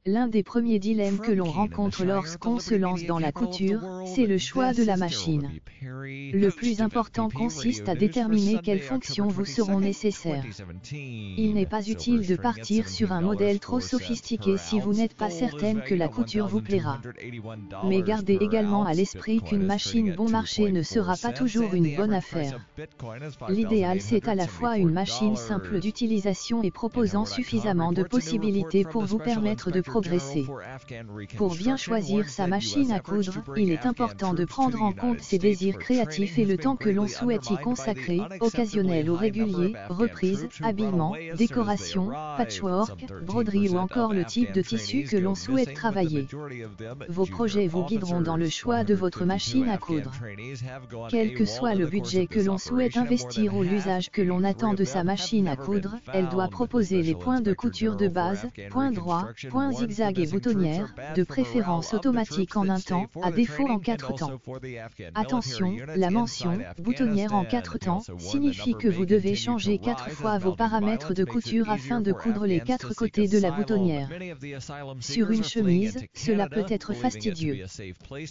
L'un des premiers dilemmes que l'on rencontre lorsqu'on se lance dans la couture, c'est le choix de la machine. Le plus important consiste à déterminer quelles fonctions vous seront nécessaires. Il n'est pas utile de partir sur un modèle trop sophistiqué si vous n'êtes pas certaine que la couture vous plaira. Mais gardez également à l'esprit qu'une machine bon marché ne sera pas toujours une bonne affaire. L'idéal, c'est à la fois une machine simple d'utilisation et proposant suffisamment de possibilités pour vous permettre de progresser. Pour bien choisir sa machine à coudre, il est important de prendre en compte ses désirs créatifs et le temps que l'on souhaite y consacrer, occasionnel ou régulier, reprise, habillement, décoration, patchwork, broderie ou encore le type de tissu que l'on souhaite travailler. Vos projets vous guideront dans le choix de votre machine à coudre. Quel que soit le budget que l'on souhaite investir ou l'usage que l'on attend de sa machine à coudre, elle doit proposer les points de couture de base, points droits, points zigzag et boutonnières, de préférence automatique en un temps, à défaut en 4 temps. Attention, la mention « boutonnière en 4 temps » signifie que vous devez changer 4 fois vos paramètres de couture afin de coudre les 4 côtés de la boutonnière. Sur une chemise, cela peut être fastidieux.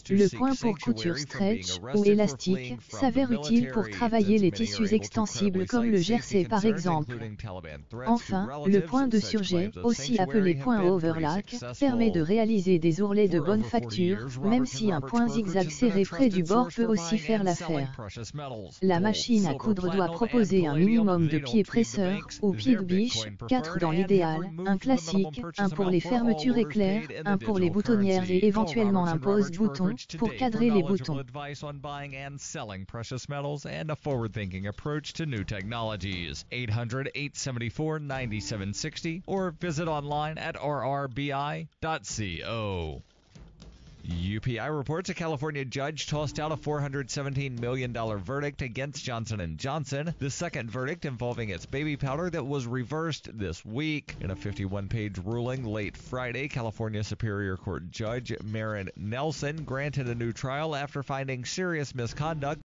Le point pour couture stretch ou élastique s'avère utile pour travailler les tissus extensibles comme le jersey par exemple. Enfin, le point de surjet, aussi appelé point overlock, permet de réaliser des ourlets de bonne facture, même si un point zigzag serré près du bord peut aussi faire l'affaire. La machine à coudre doit proposer un minimum de pieds presseurs, ou pieds de biche, 4 dans l'idéal, un classique, un pour les fermetures éclairs, un pour les boutonnières et éventuellement un pose-bouton, pour cadrer les boutons. And a forward-thinking approach to new technologies. 800-874-9760 or visit online at rrbi.co. UPI reports a California judge tossed out a $417 million verdict against Johnson & Johnson, the second verdict involving its baby powder that was reversed this week. In a 51-page ruling late Friday, California Superior Court Judge Marin Nelson granted a new trial after finding serious misconduct